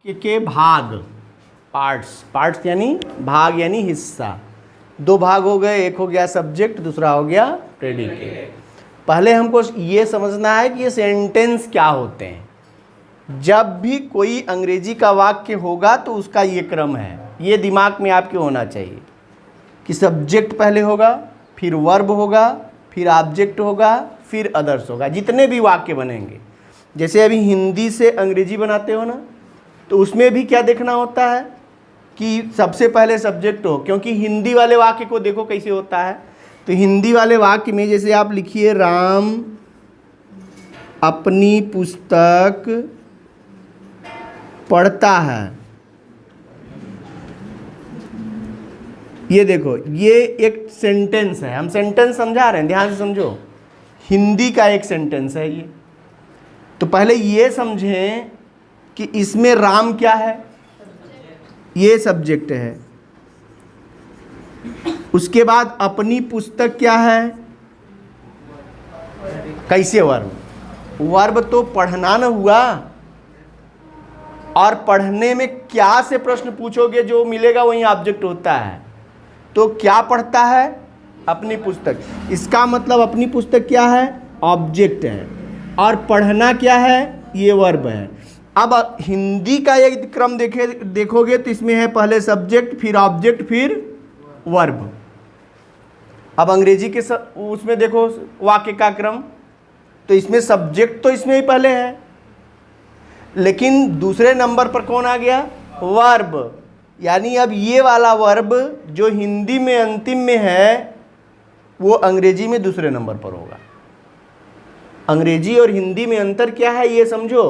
के भाग, पार्ट्स यानी भाग यानी हिस्सा। दो भाग हो गए, एक हो गया सब्जेक्ट, दूसरा हो गया प्रेडिकेट। पहले हमको ये समझना है कि ये सेंटेंस क्या होते हैं। जब भी कोई अंग्रेजी का वाक्य होगा तो उसका ये क्रम है, ये दिमाग में आपके होना चाहिए कि सब्जेक्ट पहले होगा, फिर वर्ब होगा, फिर ऑब्जेक्ट होगा, फिर अदर्स होगा। जितने भी वाक्य बनेंगे, जैसे अभी हिंदी से अंग्रेजी बनाते हो ना, तो उसमें भी क्या देखना होता है कि सबसे पहले सब्जेक्ट हो, क्योंकि हिंदी वाले वाक्य को देखो कैसे होता है। तो हिंदी वाले वाक्य में जैसे आप लिखिए राम अपनी पुस्तक पढ़ता है, ये देखो ये एक सेंटेंस है। हम सेंटेंस समझा रहे हैं, ध्यान से समझो। हिंदी का एक सेंटेंस है ये। तो पहले ये समझें कि इसमें राम क्या है, ये सब्जेक्ट है। उसके बाद अपनी पुस्तक क्या है, कैसे वर्ब, वर्ब तो पढ़ना न हुआ। और पढ़ने में क्या से प्रश्न पूछोगे जो मिलेगा वही ऑब्जेक्ट होता है। तो क्या पढ़ता है, अपनी पुस्तक, इसका मतलब अपनी पुस्तक क्या है, ऑब्जेक्ट है, और पढ़ना क्या है, ये वर्ब है। अब हिंदी का एक क्रम देखोगे तो इसमें है पहले सब्जेक्ट, फिर ऑब्जेक्ट, फिर वर्ब। अब अंग्रेजी के उसमें देखो वाक्य का क्रम, तो इसमें सब्जेक्ट तो इसमें ही पहले है, लेकिन दूसरे नंबर पर कौन आ गया, वर्ब। यानी अब ये वाला वर्ब जो हिंदी में अंतिम में है वो अंग्रेजी में दूसरे नंबर पर होगा। अंग्रेजी और हिंदी में अंतर क्या है ये समझो।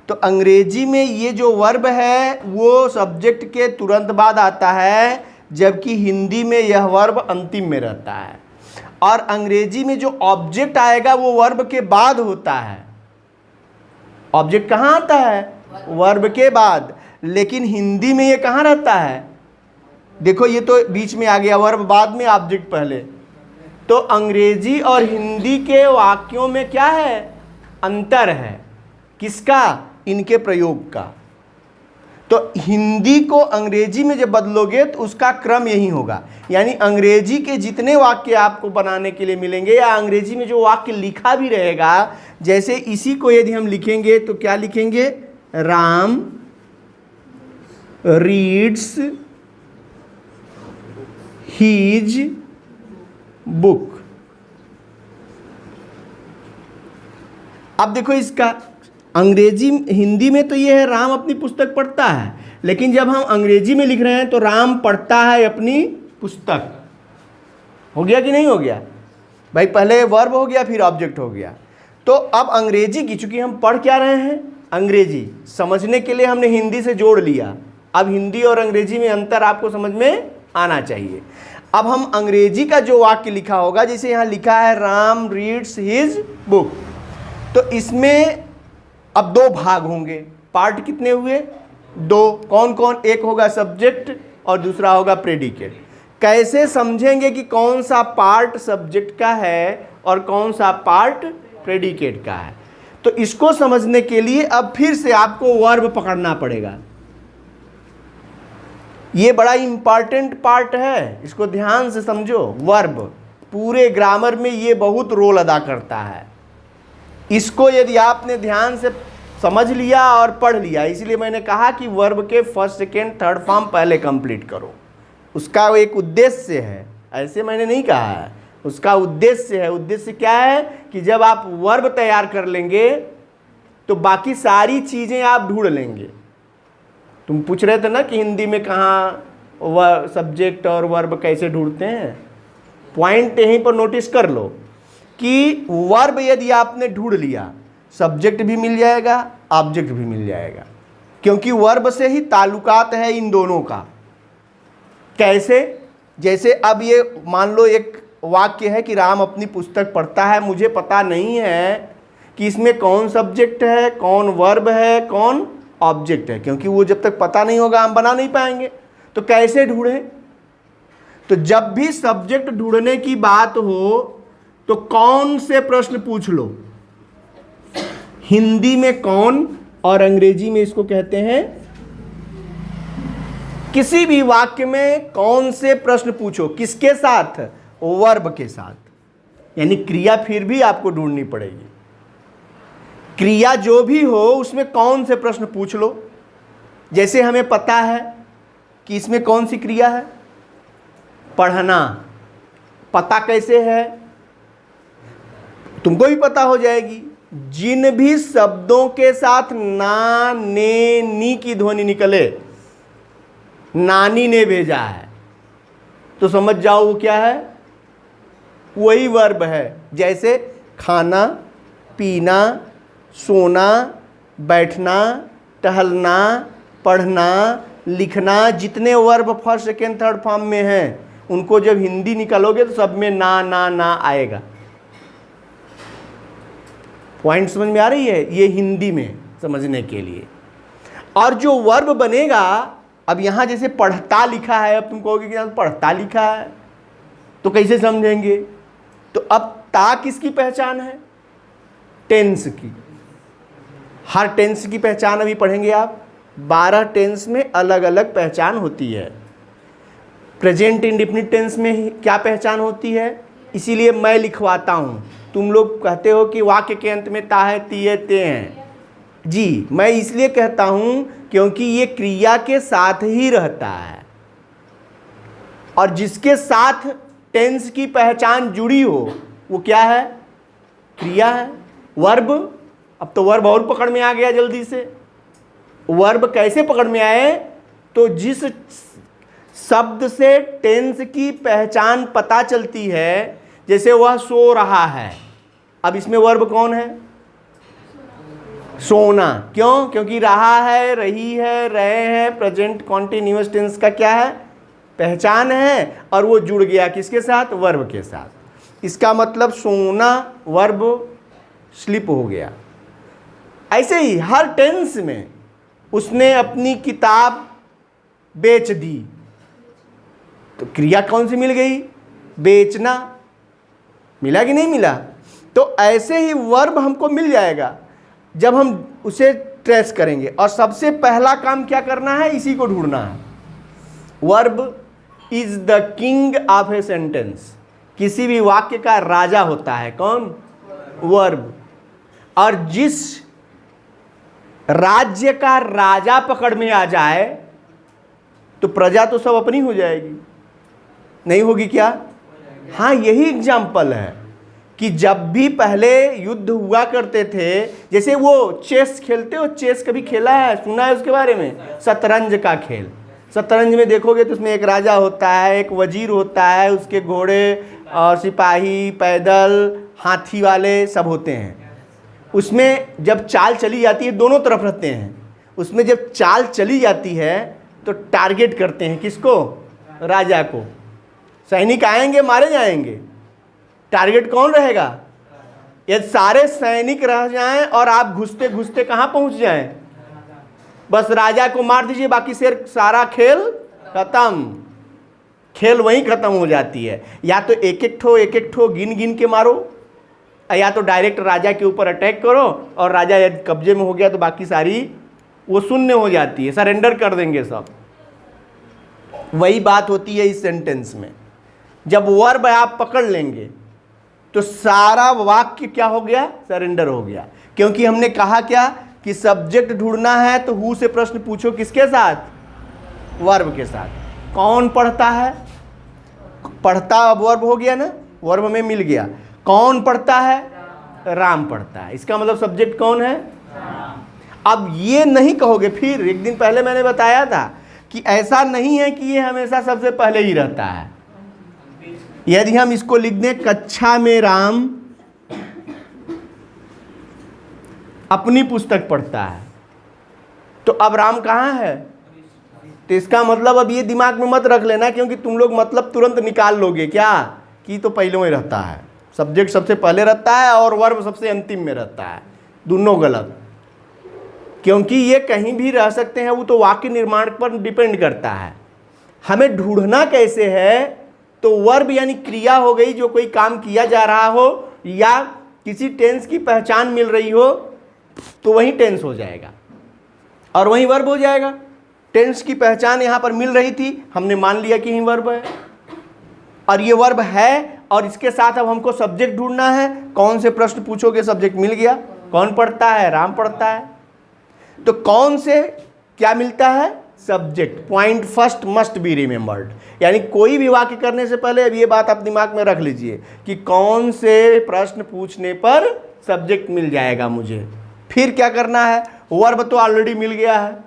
तो अंग्रेजी में ये जो वर्ब है वो सब्जेक्ट के तुरंत बाद आता है, जबकि हिंदी में यह वर्ब अंतिम में रहता है। और अंग्रेजी में जो ऑब्जेक्ट आएगा वो वर्ब के बाद होता है। ऑब्जेक्ट कहाँ आता है, वर्ब के बाद। लेकिन हिंदी में ये कहाँ रहता है, देखो ये तो बीच में आ गया, वर्ब बाद में ऑब्जेक्ट पहले। तो अंग्रेजी और हिंदी के वाक्यों में क्या है, अंतर है। किसका, इनके प्रयोग का। तो हिंदी को अंग्रेजी में जब बदलोगे तो उसका क्रम यही होगा। यानी अंग्रेजी के जितने वाक्य आपको बनाने के लिए मिलेंगे, या अंग्रेजी में जो वाक्य लिखा भी रहेगा, जैसे इसी को यदि हम लिखेंगे तो क्या लिखेंगे, राम रीड्स हीज बुक। अब देखो इसका अंग्रेजी हिंदी में तो ये है राम अपनी पुस्तक पढ़ता है, लेकिन जब हम अंग्रेजी में लिख रहे हैं तो राम पढ़ता है अपनी पुस्तक। हो गया कि नहीं हो गया भाई, पहले वर्ब हो गया फिर ऑब्जेक्ट हो गया। तो अब अंग्रेजी की, चूंकि हम पढ़ क्या रहे हैं, अंग्रेजी, समझने के लिए हमने हिंदी से जोड़ लिया। अब हिंदी और अंग्रेजी में अंतर आपको समझ में आना चाहिए। अब हम अंग्रेजी का जो वाक्य लिखा होगा, जैसे यहाँ लिखा है राम रीड्स हिज बुक, तो इसमें अब दो भाग होंगे। पार्ट कितने हुए, दो। कौन कौन, एक होगा सब्जेक्ट और दूसरा होगा प्रेडिकेट। कैसे समझेंगे कि कौन सा पार्ट सब्जेक्ट का है और कौन सा पार्ट प्रेडिकेट का है। तो इसको समझने के लिए अब फिर से आपको वर्ब पकड़ना पड़ेगा। ये बड़ा इंपॉर्टेंट पार्ट है, इसको ध्यान से समझो। वर्ब पूरे ग्रामर में ये बहुत रोल अदा करता है। इसको यदि आपने ध्यान से समझ लिया और पढ़ लिया, इसलिए मैंने कहा कि वर्ब के फर्स्ट सेकेंड थर्ड फॉर्म पहले कंप्लीट करो। उसका एक उद्देश्य है, ऐसे मैंने नहीं कहा है, उसका उद्देश्य है। उद्देश्य क्या है कि जब आप वर्ब तैयार कर लेंगे तो बाकी सारी चीज़ें आप ढूंढ लेंगे। तुम पूछ रहे थे ना कि हिंदी में कहाँ सब्जेक्ट और वर्ब कैसे ढूंढते हैं, पॉइंट यहीं पर नोटिस कर लो कि वर्ब यदि आपने ढूंढ लिया, सब्जेक्ट भी मिल जाएगा, ऑब्जेक्ट भी मिल जाएगा, क्योंकि वर्ब से ही ताल्लुकात है इन दोनों का। कैसे, जैसे अब ये मान लो एक वाक्य है कि राम अपनी पुस्तक पढ़ता है, मुझे पता नहीं है कि इसमें कौन सब्जेक्ट है, कौन वर्ब है, कौन ऑब्जेक्ट है, क्योंकि वो जब तक पता नहीं होगा हम बना नहीं पाएंगे। तो कैसे ढूंढें, तो जब भी सब्जेक्ट ढूंढने की बात हो तो कौन से प्रश्न पूछ लो। हिंदी में कौन और अंग्रेजी में इसको कहते हैं किसी भी वाक्य में कौन से प्रश्न पूछो, किसके साथ? वर्ब के साथ। यानी क्रिया फिर भी आपको ढूंढनी पड़ेगी। क्रिया जो भी हो उसमें कौन से प्रश्न पूछ लो। जैसे हमें पता है कि इसमें कौन सी क्रिया है, पढ़ना। पता कैसे है? तुमको भी पता हो जाएगी। जिन भी शब्दों के साथ ना, ने, नी की ध्वनि निकले, नानी ने भेजा है, तो समझ जाओ वो क्या है, वही वर्ब है। जैसे खाना, पीना, सोना, बैठना, टहलना, पढ़ना, लिखना, जितने verb first second third form में हैं उनको जब हिंदी निकालोगे तो सब में ना ना ना आएगा। पॉइंट समझ में आ रही है? ये हिंदी में समझने के लिए। और जो वर्ब बनेगा, अब यहां जैसे पढ़ता लिखा है, अब तुम कहोगे कि पढ़ता लिखा है तो कैसे समझेंगे? तो अब ता किसकी पहचान है? टेंस की। हर टेंस की पहचान अभी पढ़ेंगे आप। 12 टेंस में अलग अलग पहचान होती है। प्रेजेंट इंडेफिनिट टेंस में क्या पहचान होती है, इसीलिए मैं लिखवाता हूँ। तुम लोग कहते हो कि वाक्य के अंत में ता है, ती है, ते हैं। जी, मैं इसलिए कहता हूँ क्योंकि ये क्रिया के साथ ही रहता है, और जिसके साथ टेंस की पहचान जुड़ी हो वो क्या है? क्रिया है। वर्ब, अब तो वर्ब और पकड़ में आ गया जल्दी से। वर्ब कैसे पकड़ में आए? तो जिस शब्द से टेंस की पहचान पता चलती है, जैसे वह सो रहा है, अब इसमें वर्ब कौन है? सोना। क्यों? क्योंकि रहा है, रही है, रहे हैं, प्रेजेंट कॉन्टिन्यूअस टेंस का क्या है? पहचान है, और वो जुड़ गया किसके साथ? वर्ब के साथ। इसका मतलब सोना वर्ब स्लिप हो गया। ऐसे ही हर टेंस में उसने अपनी किताब बेच दी, तो क्रिया कौन सी मिल गई? बेचना। मिला कि नहीं मिला? तो ऐसे ही वर्ब हमको मिल जाएगा जब हम उसे ट्रेस करेंगे। और सबसे पहला काम क्या करना है? इसी को ढूंढना है। Verb is the king of a sentence. किसी भी वाक्य का राजा होता है कौन? वर्ब। और जिस राज्य का राजा पकड़ में आ जाए तो प्रजा तो सब अपनी हो जाएगी, नहीं होगी क्या? हाँ, यही एग्जाम्पल है कि जब भी पहले युद्ध हुआ करते थे, जैसे वो चेस खेलते हो, चेस कभी खेला है, सुना है उसके बारे में? शतरंज का खेल। शतरंज में देखोगे तो उसमें एक राजा होता है, एक वजीर होता है, उसके घोड़े और सिपाही, पैदल, हाथी वाले सब होते हैं। उसमें जब चाल चली जाती है, दोनों तरफ रहते हैं, उसमें जब चाल चली जाती है तो टारगेट करते हैं किसको? राजा को। सैनिक आएंगे, मारे जाएंगे। टारगेट कौन रहेगा? यदि सारे सैनिक रह जाएं और आप घुसते घुसते कहाँ पहुंच जाएं, बस राजा को मार दीजिए, बाकी से सारा खेल खत्म। खेल वहीं खत्म हो जाती है। या तो एक एक ठो गिन गिन के मारो, या तो डायरेक्ट राजा के ऊपर अटैक करो, और राजा यदि कब्जे में हो गया तो बाकी सारी वो शून्य हो जाती है, सरेंडर कर देंगे सब। वही बात होती है इस सेंटेंस में। जब वर्ब आप पकड़ लेंगे तो सारा वाक्य क्या हो गया? सरेंडर हो गया। क्योंकि हमने कहा क्या कि सब्जेक्ट ढूंढना है तो हु से प्रश्न पूछो, किसके साथ? वर्ब के साथ। कौन पढ़ता है? पढ़ता अब वर्ब हो गया ना, वर्ब हमें मिल गया। कौन पढ़ता है? राम पढ़ता है। इसका मतलब सब्जेक्ट कौन है? अब ये नहीं कहोगे, फिर एक दिन पहले मैंने बताया था कि ऐसा नहीं है कि ये हमेशा सबसे पहले ही रहता है। यदि हम इसको लिख दें, कक्षा में राम अपनी पुस्तक पढ़ता है, तो अब राम कहाँ है? तो इसका मतलब अब ये दिमाग में मत रख लेना, क्योंकि तुम लोग मतलब तुरंत निकाल लोगे क्या कि तो पहले में रहता है, सब्जेक्ट सबसे पहले रहता है और वर्ब सबसे अंतिम में रहता है। दोनों गलत। क्योंकि ये कहीं भी रह सकते हैं, वो तो वाक्य निर्माण पर डिपेंड करता है। हमें ढूंढना कैसे है? तो वर्ब यानी क्रिया हो गई, जो कोई काम किया जा रहा हो या किसी टेंस की पहचान मिल रही हो तो वही टेंस हो जाएगा और वही वर्ब हो जाएगा। टेंस की पहचान यहां पर मिल रही थी, हमने मान लिया कि ही वर्ब है, और ये वर्ब है, और इसके साथ अब हमको सब्जेक्ट ढूंढना है। कौन से प्रश्न पूछोगे सब्जेक्ट मिल गया। कौन पढ़ता है, राम पढ़ता है, तो कौन से क्या मिलता है, subject. Point first must be remembered, यानी कोई भी वाक्य करने से पहले अब ये बात आप दिमाग में रख लीजिए कि कौन से प्रश्न पूछने पर सब्जेक्ट मिल जाएगा मुझे। फिर क्या करना है, वर्ब तो ऑलरेडी मिल गया है।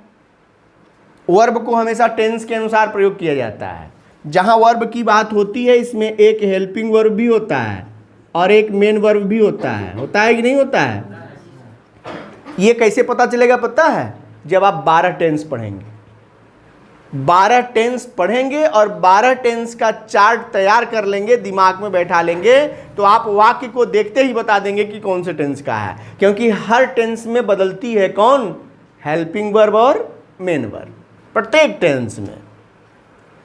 वर्ब को हमेशा टेंस के अनुसार प्रयोग किया जाता है। जहां वर्ब की बात होती है इसमें एक हेल्पिंग वर्ब भी होता है और एक मेन वर्ब भी होता है कि नहीं होता है। ये कैसे पता चलेगा पता है, जब आप 12 टेंस पढ़ेंगे। 12 टेंस पढ़ेंगे और 12 टेंस का चार्ट तैयार कर लेंगे, दिमाग में बैठा लेंगे, तो आप वाक्य को देखते ही बता देंगे कि कौन से टेंस का है, क्योंकि हर टेंस में बदलती है कौन, हेल्पिंग वर्ब और मेन वर्ब। प्रत्येक टेंस में,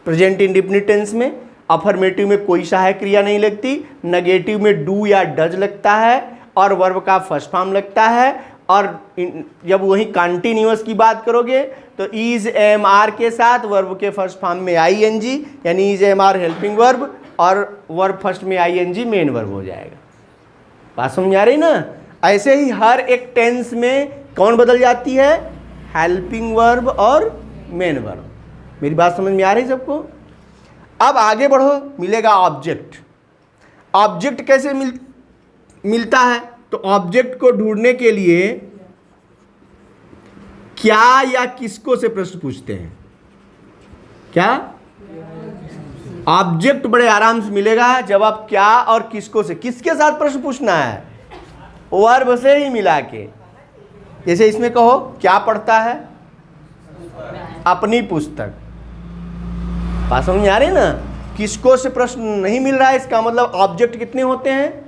प्रेजेंट इंडेफिनिट टेंस में अफर्मेटिव में कोई सहायक क्रिया नहीं लगती, नेगेटिव में डू या डज लगता है और वर्ब का फर्स्ट फॉर्म लगता है। और जब वही कंटिन्यूअस की बात करोगे तो इज एम आर के साथ वर्ब के फर्स्ट फॉर्म में आई एन जी, यानी is am are helping verb और वर्ब फर्स्ट में I N G main verb हो जाएगा। बात समझ आ रही ना। ऐसे ही हर एक टेंस में कौन बदल जाती है, हेल्पिंग वर्ब और मेन वर्ब। मेरी बात समझ में आ रही सबको। अब आगे बढ़ो, मिलेगा ऑब्जेक्ट। ऑब्जेक्ट कैसे मिलता है, तो ऑब्जेक्ट को ढूंढने के लिए क्या या किसको से प्रश्न पूछते हैं, क्या। ऑब्जेक्ट बड़े आराम से मिलेगा जब आप क्या और किसको से, किसके साथ प्रश्न पूछना है, वर्ब से ही मिला के। जैसे इसमें कहो क्या पढ़ता है, अपनी पुस्तक। बात समझ में आ रही ना। किसको से प्रश्न नहीं मिल रहा है, इसका मतलब ऑब्जेक्ट कितने होते हैं,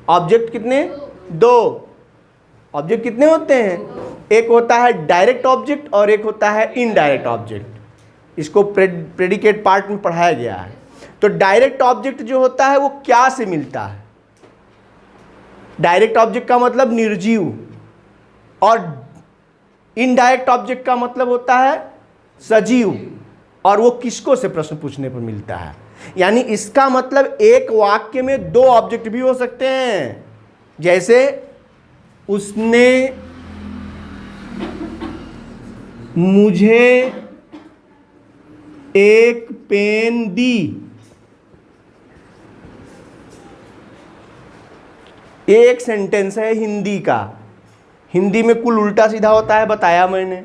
ऑब्जेक्ट कितने, 2। ऑब्जेक्ट कितने होते हैं, एक होता है डायरेक्ट ऑब्जेक्ट और एक होता है इनडायरेक्ट ऑब्जेक्ट। इसको प्रेडिकेट पार्ट में पढ़ाया गया है। तो डायरेक्ट ऑब्जेक्ट जो होता है वो क्या से मिलता है, डायरेक्ट ऑब्जेक्ट का मतलब निर्जीव, और इनडायरेक्ट ऑब्जेक्ट का मतलब होता है सजीव, और वो किसको से प्रश्न पूछने पर मिलता है। यानी इसका मतलब एक वाक्य में 2 ऑब्जेक्ट भी हो सकते हैं। जैसे उसने मुझे एक पेन दी, एक सेंटेंस है हिंदी का। हिंदी में कुल उल्टा सीधा होता है, बताया मैंने।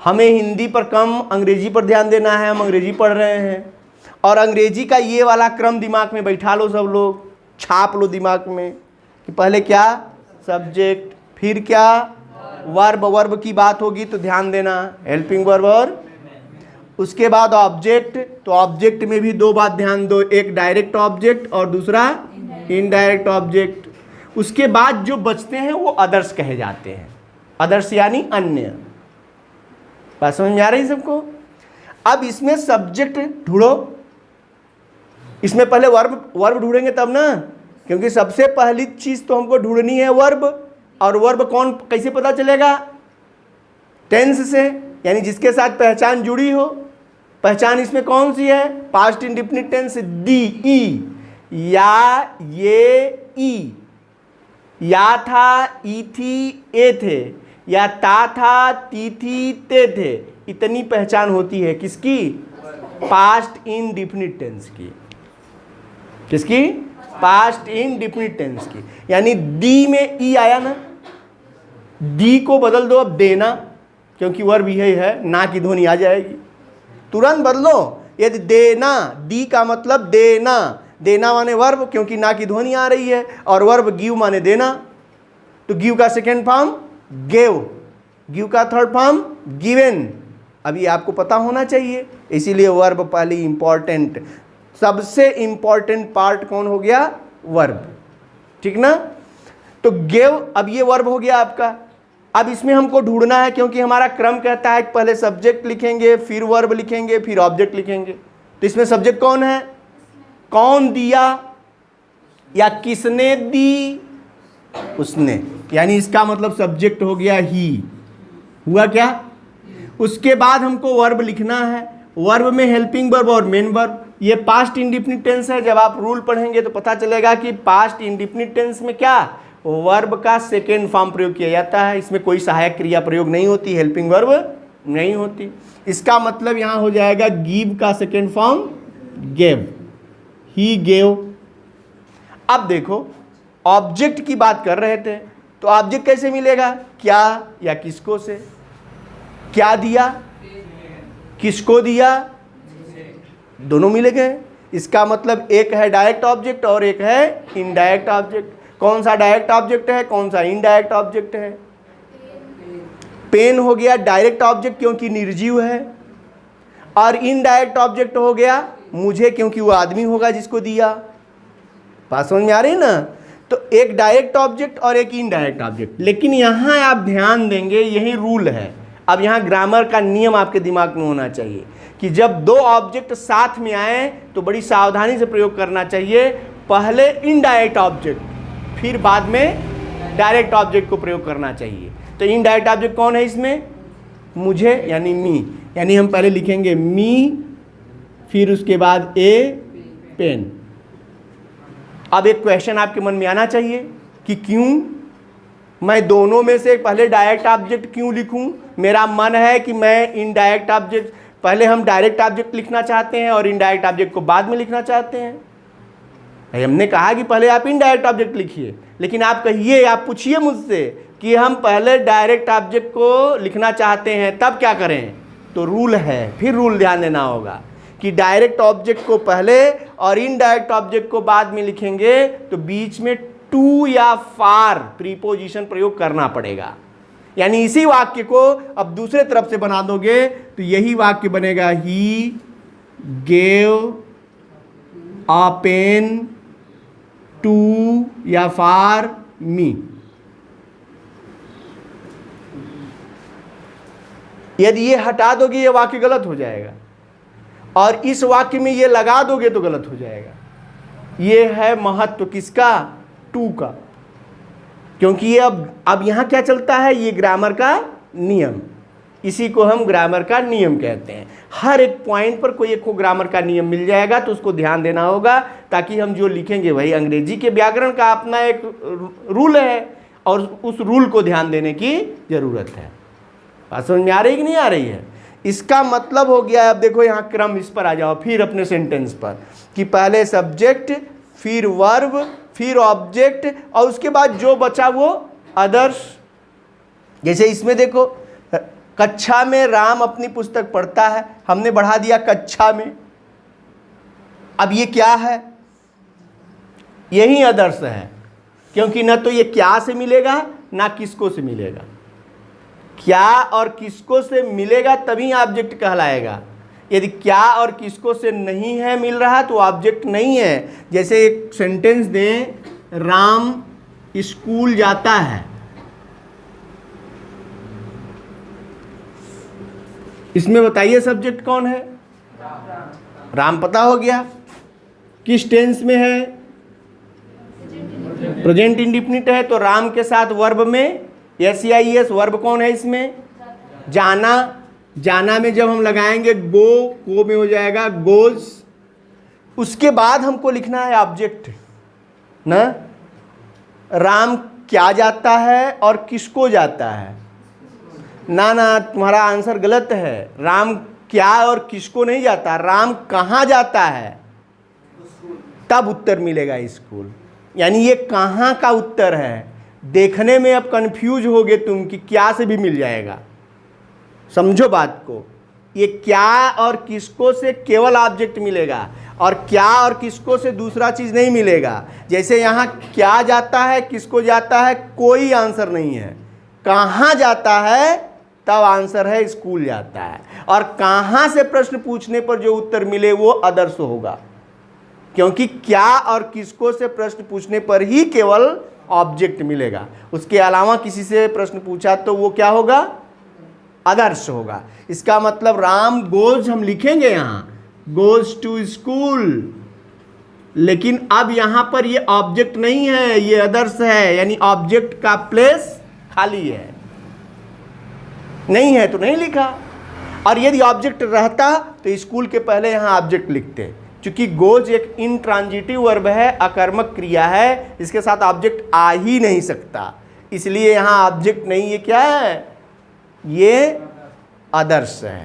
हमें हिंदी पर कम अंग्रेजी पर ध्यान देना है, हम अंग्रेजी पढ़ रहे हैं, और अंग्रेजी का ये वाला क्रम दिमाग में बैठा लो, सब लोग छाप लो दिमाग में कि पहले क्या, सब्जेक्ट, फिर क्या, वर्ब। वर्ब की बात होगी तो ध्यान देना हेल्पिंग वर्ब, और उसके बाद ऑब्जेक्ट। तो ऑब्जेक्ट में भी 2 बात ध्यान दो, एक डायरेक्ट ऑब्जेक्ट और दूसरा इनडायरेक्ट ऑब्जेक्ट। उसके बाद जो बचते हैं वो अदर्स कहे जाते हैं। अदर्स यानी अन्य। बात समझ में आ रही सबको। अब इसमें सब्जेक्ट ढूंढो। इसमें पहले वर्ब ढूंढेंगे तब ना, क्योंकि सबसे पहली चीज तो हमको ढूंढनी है वर्ब। और वर्ब कौन, कैसे पता चलेगा, टेंस से, यानी जिसके साथ पहचान जुड़ी हो। पहचान इसमें कौन सी है, पास्ट इंडेफिनिट टेंस, दी, ई, या, ये, ई, या था, ई थी, ए थे, या ता था, ती थी, ते थे। इतनी पहचान होती है किसकी, पास्ट इंडेफिनिट टेंस की। किसकी, पास्ट इंडेफिनिट टेंस की। यानी दी में ई आया ना, दी को बदल दो अब देना, क्योंकि वर्ब यही है, ना की ध्वनि आ जाएगी, तुरंत बदलो। यदि देना, दी का मतलब देना, देना माने वर्ब, क्योंकि ना की ध्वनि आ रही है, और वर्ब गिव माने देना। तो गिव का सेकेंड फॉर्म गेव, गिव का थर्ड फॉर्म गिवन। अभी आपको पता होना चाहिए, इसीलिए वर्ब पहली इंपॉर्टेंट, सबसे इंपॉर्टेंट पार्ट कौन हो गया, वर्ब। ठीक ना। तो गेव, अब ये वर्ब हो गया आपका। अब इसमें हमको ढूंढना है, क्योंकि हमारा क्रम कहता है कि पहले सब्जेक्ट लिखेंगे, फिर वर्ब लिखेंगे, फिर ऑब्जेक्ट लिखेंगे। तो इसमें सब्जेक्ट कौन है, कौन दिया या किसने दी, उसने। यानी इसका मतलब सब्जेक्ट हो गया ही। हुआ क्या, उसके बाद हमको वर्ब लिखना है। वर्ब में हेल्पिंग वर्ब और मेन वर्ब। ये पास्ट इंडिफिनिट टेंस है। जब आप रूल पढ़ेंगे तो पता चलेगा कि पास्ट इंडिफिनिट टेंस में क्या वर्ब का सेकेंड फॉर्म प्रयोग किया जाता है। इसमें कोई सहायक क्रिया प्रयोग नहीं होती, हेल्पिंग वर्ब नहीं होती। इसका मतलब यहां हो जाएगा गिव का second form gave, he gave. अब देखो ऑब्जेक्ट की बात कर रहे थे, तो ऑब्जेक्ट कैसे मिलेगा? क्या या किसको से? क्या दिया, किसको दिया, दोनों मिले गए। इसका मतलब एक है डायरेक्ट ऑब्जेक्ट और एक है इनडायरेक्ट ऑब्जेक्ट। कौन सा डायरेक्ट ऑब्जेक्ट है, कौन सा इनडायरेक्ट ऑब्जेक्ट है? पेन हो गया डायरेक्ट ऑब्जेक्ट क्योंकि निर्जीव है, और इनडायरेक्ट ऑब्जेक्ट हो गया मुझे क्योंकि वो आदमी होगा जिसको दिया। बात समझ में आ रही है ना? तो एक डायरेक्ट ऑब्जेक्ट और एक इनडायरेक्ट ऑब्जेक्ट। लेकिन यहां आप ध्यान देंगे, यही रूल है। अब यहां ग्रामर का नियम आपके दिमाग में होना चाहिए कि जब दो ऑब्जेक्ट साथ में आए तो बड़ी सावधानी से प्रयोग करना चाहिए। पहले इनडायरेक्ट ऑब्जेक्ट, फिर बाद में डायरेक्ट ऑब्जेक्ट को प्रयोग करना चाहिए। तो इनडायरेक्ट ऑब्जेक्ट कौन है इसमें? मुझे यानी मी, यानी हम पहले लिखेंगे मी, फिर उसके बाद ए पेन। अब एक क्वेश्चन आपके मन में आना चाहिए कि क्यों मैं दोनों में से पहले डायरेक्ट ऑब्जेक्ट क्यों लिखूं? मेरा मन है कि मैं इनडायरेक्ट ऑब्जेक्ट, पहले हम डायरेक्ट ऑब्जेक्ट लिखना चाहते हैं और इनडायरेक्ट ऑब्जेक्ट को बाद में लिखना चाहते हैं। हमने कहा कि पहले आप इनडायरेक्ट ऑब्जेक्ट लिखिए, लेकिन आप कहिए, आप पूछिए मुझसे कि हम पहले डायरेक्ट ऑब्जेक्ट को लिखना चाहते हैं तब क्या करें? तो रूल है, फिर रूल ध्यान देना होगा कि डायरेक्ट ऑब्जेक्ट को पहले और इनडायरेक्ट ऑब्जेक्ट को बाद में लिखेंगे तो बीच में टू या फार प्रीपोजिशन प्रयोग करना पड़ेगा। यानी इसी वाक्य को अब दूसरे तरफ से बना दोगे तो यही वाक्य बनेगा, he gave a pen to या फार मी। यदि ये हटा दोगे ये वाक्य गलत हो जाएगा, और इस वाक्य में ये लगा दोगे तो गलत हो जाएगा। ये है महत्व किसका? टू का। क्योंकि ये अब यहां क्या चलता है? ये ग्रामर का नियम, इसी को हम ग्रामर का नियम कहते हैं। हर एक पॉइंट पर कोई एक ग्रामर का नियम मिल जाएगा तो उसको ध्यान देना होगा, ताकि हम जो लिखेंगे वही। अंग्रेजी के व्याकरण का अपना एक रूल है और उस रूल को ध्यान देने की जरूरत है। बात समझ में आ रही कि नहीं आ रही है? इसका मतलब हो गया, अब देखो यहाँ क्रम, इस पर आ जाओ फिर अपने सेंटेंस पर, कि पहले सब्जेक्ट, फिर वर्ब, फिर ऑब्जेक्ट, और उसके बाद जो बचा वो अदर्स। जैसे इसमें देखो, कक्षा में राम अपनी पुस्तक पढ़ता है, हमने बढ़ा दिया कक्षा में। अब ये क्या है? यही अदर्स है, क्योंकि न तो ये क्या से मिलेगा ना किसको से मिलेगा। क्या और किसको से मिलेगा तभी ऑब्जेक्ट कहलाएगा। यदि क्या और किसको से नहीं है मिल रहा तो ऑब्जेक्ट नहीं है। जैसे एक सेंटेंस दें, राम स्कूल जाता है, इसमें बताइए सब्जेक्ट कौन है? राम पता हो गया। किस टेंस में है? प्रेजेंट इंडिफिनिट है, तो राम के साथ वर्ब में SEIS, वर्ब कौन है इसमें? जाना। जाना में जब हम लगाएंगे को में हो जाएगा गोज। उसके बाद हमको लिखना है ऑब्जेक्ट ना। राम क्या जाता है और किसको जाता है? ना, तुम्हारा आंसर गलत है। राम क्या और किसको नहीं जाता, राम कहाँ जाता है, तब उत्तर मिलेगा स्कूल। यानी ये कहाँ का उत्तर है। देखने में अब कंफ्यूज होगे तुम कि क्या से भी मिल जाएगा। समझो बात को, ये क्या और किसको से केवल ऑब्जेक्ट मिलेगा, और क्या और किसको से दूसरा चीज नहीं मिलेगा। जैसे यहाँ क्या जाता है, किसको जाता है, कोई आंसर नहीं है। कहाँ जाता है तब आंसर है स्कूल जाता है। और कहाँ से प्रश्न पूछने पर जो उत्तर मिले वो अदर्श होगा, क्योंकि क्या और किसको से प्रश्न पूछने पर ही केवल ऑब्जेक्ट मिलेगा। उसके अलावा किसी से प्रश्न पूछा तो वो क्या होगा? अदर्श होगा। इसका मतलब राम गोज हम लिखेंगे यहाँ, गोज टू स्कूल, लेकिन अब यहां पर ये ऑब्जेक्ट नहीं है, ये अदर्श है। यानी ऑब्जेक्ट का प्लेस खाली है, नहीं है तो नहीं लिखा। और यदि ऑब्जेक्ट रहता तो स्कूल के पहले यहाँ ऑब्जेक्ट लिखते, क्योंकि गोज एक इंट्रांजिटिव वर्ब है, अकर्मक क्रिया है, इसके साथ ऑब्जेक्ट आ ही नहीं सकता, इसलिए यहाँ ऑब्जेक्ट नहीं, ये क्या है, ये आदर्श है।